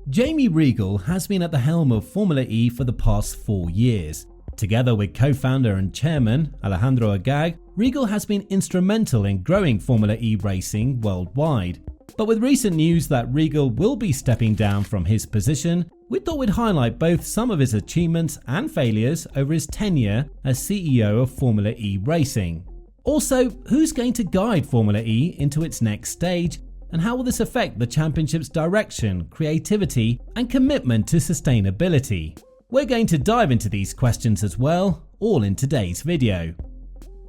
Jamie Reigle has been at the helm of Formula E for the past 4 years. Together with co-founder and chairman Alejandro Agag, Reigle has been instrumental in growing Formula E racing worldwide. But with recent news that Reigle will be stepping down from his position, we thought we'd highlight both some of his achievements and failures over his tenure as CEO of Formula E racing. Also, who's going to guide Formula E into its next stage, and how will this affect the championship's direction, creativity, and commitment to sustainability? We're going to dive into these questions as well, all in today's video.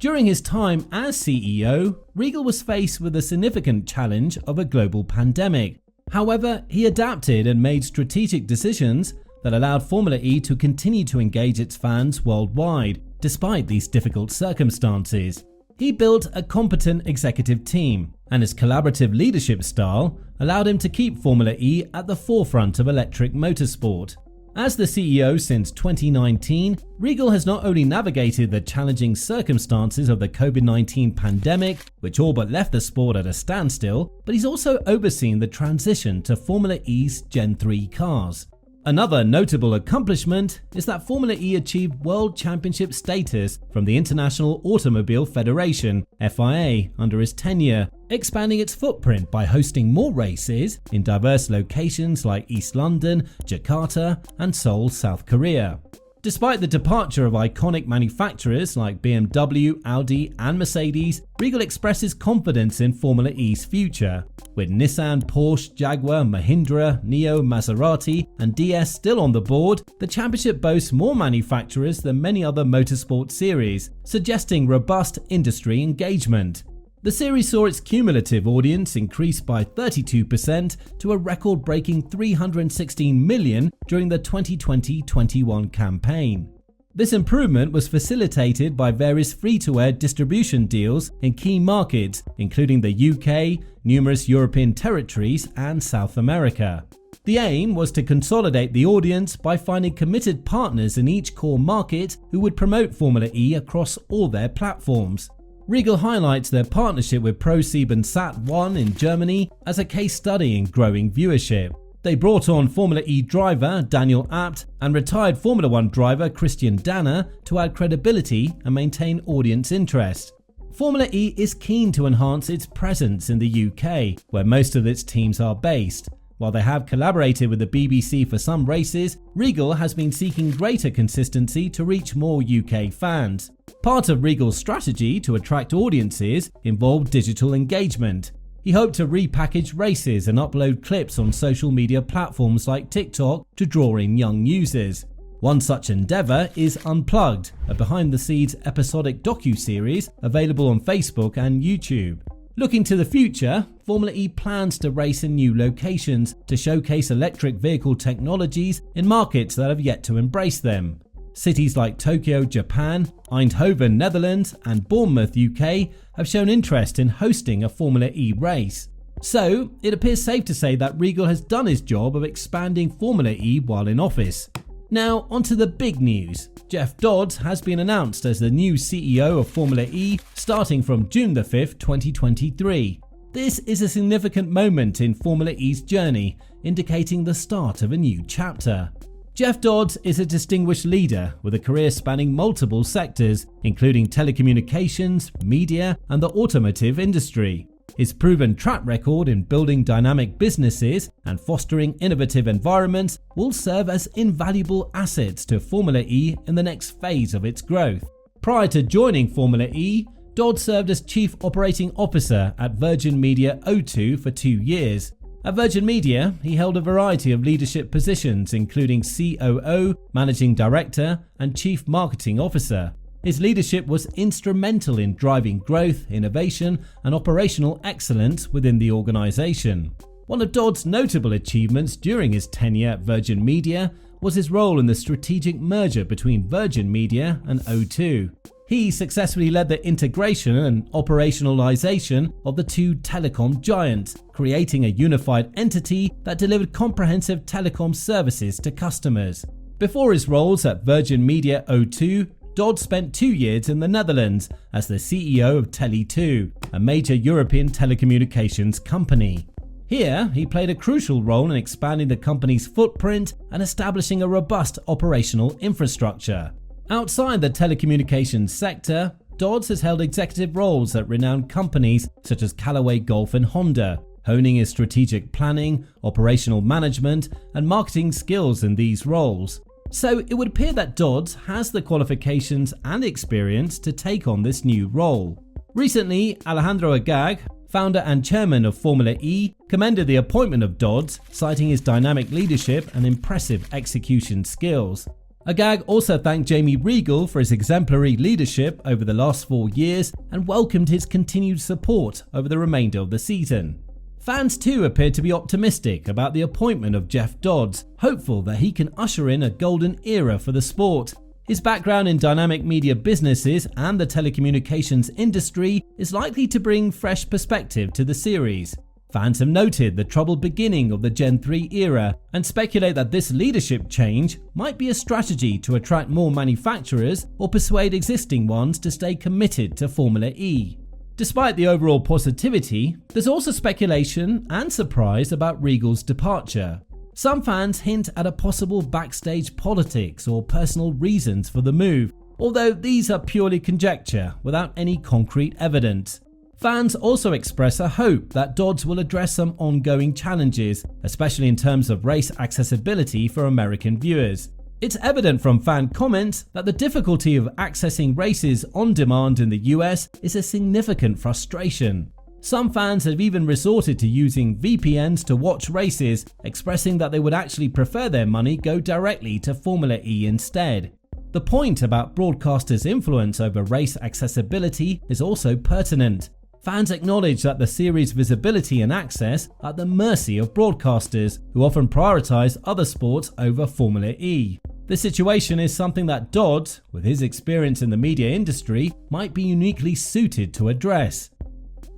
During his time as CEO, Reigle was faced with the significant challenge of a global pandemic. However, he adapted and made strategic decisions that allowed Formula E to continue to engage its fans worldwide, despite these difficult circumstances. He built a competent executive team, and his collaborative leadership style allowed him to keep Formula E at the forefront of electric motorsport. As the CEO since 2019, Reigle has not only navigated the challenging circumstances of the COVID-19 pandemic, which all but left the sport at a standstill, but he's also overseen the transition to Formula E's Gen 3 cars. Another notable accomplishment is that Formula E achieved World Championship status from the International Automobile Federation (FIA) under his tenure, expanding its footprint by hosting more races in diverse locations like East London, Jakarta, and Seoul, South Korea. Despite the departure of iconic manufacturers like BMW, Audi, and Mercedes, Reigle expresses confidence in Formula E's future. With Nissan, Porsche, Jaguar, Mahindra, NIO, Maserati, and DS still on the board, the championship boasts more manufacturers than many other motorsport series, suggesting robust industry engagement. The series saw its cumulative audience increase by 32% to a record-breaking 316 million during the 2020-21 campaign. This improvement was facilitated by various free-to-air distribution deals in key markets, including the UK, numerous European territories, and South America. The aim was to consolidate the audience by finding committed partners in each core market who would promote Formula E across all their platforms. Reigle highlights their partnership with ProSieben Sat1 in Germany as a case study in growing viewership. They brought on Formula E driver Daniel Abt and retired Formula 1 driver Christian Danner to add credibility and maintain audience interest. Formula E is keen to enhance its presence in the UK, where most of its teams are based. While they have collaborated with the BBC for some races, Reigle has been seeking greater consistency to reach more UK fans. Part of Reigle's strategy to attract audiences involved digital engagement. He hoped to repackage races and upload clips on social media platforms like TikTok to draw in young users. One such endeavour is Unplugged, a behind-the-scenes episodic docu-series available on Facebook and YouTube. Looking to the future, Formula E plans to race in new locations to showcase electric vehicle technologies in markets that have yet to embrace them. Cities like Tokyo, Japan, Eindhoven, Netherlands, and Bournemouth, UK have shown interest in hosting a Formula E race. So, it appears safe to say that Reigle has done his job of expanding Formula E while in office. Now, onto the big news. Jeff Dodds has been announced as the new CEO of Formula E starting from June 5th, 2023. This is a significant moment in Formula E's journey, indicating the start of a new chapter. Jeff Dodds is a distinguished leader with a career spanning multiple sectors, including telecommunications, media, and the automotive industry. His proven track record in building dynamic businesses and fostering innovative environments will serve as invaluable assets to Formula E in the next phase of its growth. Prior to joining Formula E, Dodds served as Chief Operating Officer at Virgin Media O2 for 2 years. At Virgin Media, he held a variety of leadership positions including COO, Managing Director, and Chief Marketing Officer. His leadership was instrumental in driving growth, innovation, and operational excellence within the organization. One of Dodds' notable achievements during his tenure at Virgin Media was his role in the strategic merger between Virgin Media and O2. He successfully led the integration and operationalization of the two telecom giants, creating a unified entity that delivered comprehensive telecom services to customers. Before his roles at Virgin Media O2, Dodds spent 2 years in the Netherlands as the CEO of Tele2, a major European telecommunications company. Here, he played a crucial role in expanding the company's footprint and establishing a robust operational infrastructure. Outside the telecommunications sector, Dodds has held executive roles at renowned companies such as Callaway Golf and Honda, honing his strategic planning, operational management, and marketing skills in these roles. So it would appear that Dodds has the qualifications and experience to take on this new role. Recently, Alejandro Agag, founder and chairman of Formula E, commended the appointment of Dodds, citing his dynamic leadership and impressive execution skills. Agag also thanked Jamie Reigle for his exemplary leadership over the last 4 years and welcomed his continued support over the remainder of the season. Fans too appeared to be optimistic about the appointment of Jeff Dodds, hopeful that he can usher in a golden era for the sport. His background in dynamic media businesses and the telecommunications industry is likely to bring fresh perspective to the series. Fans have noted the troubled beginning of the Gen 3 era and speculate that this leadership change might be a strategy to attract more manufacturers or persuade existing ones to stay committed to Formula E. Despite the overall positivity, there's also speculation and surprise about Reigle's departure. Some fans hint at a possible backstage politics or personal reasons for the move, although these are purely conjecture without any concrete evidence. Fans also express a hope that Dodds will address some ongoing challenges, especially in terms of race accessibility for American viewers. It's evident from fan comments that the difficulty of accessing races on demand in the US is a significant frustration. Some fans have even resorted to using VPNs to watch races, expressing that they would actually prefer their money go directly to Formula E instead. The point about broadcasters' influence over race accessibility is also pertinent. Fans acknowledge that the series' visibility and access are at the mercy of broadcasters, who often prioritize other sports over Formula E. This situation is something that Dodds, with his experience in the media industry, might be uniquely suited to address.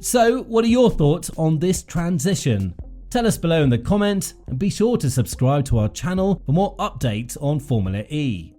So, what are your thoughts on this transition? Tell us below in the comments, and be sure to subscribe to our channel for more updates on Formula E.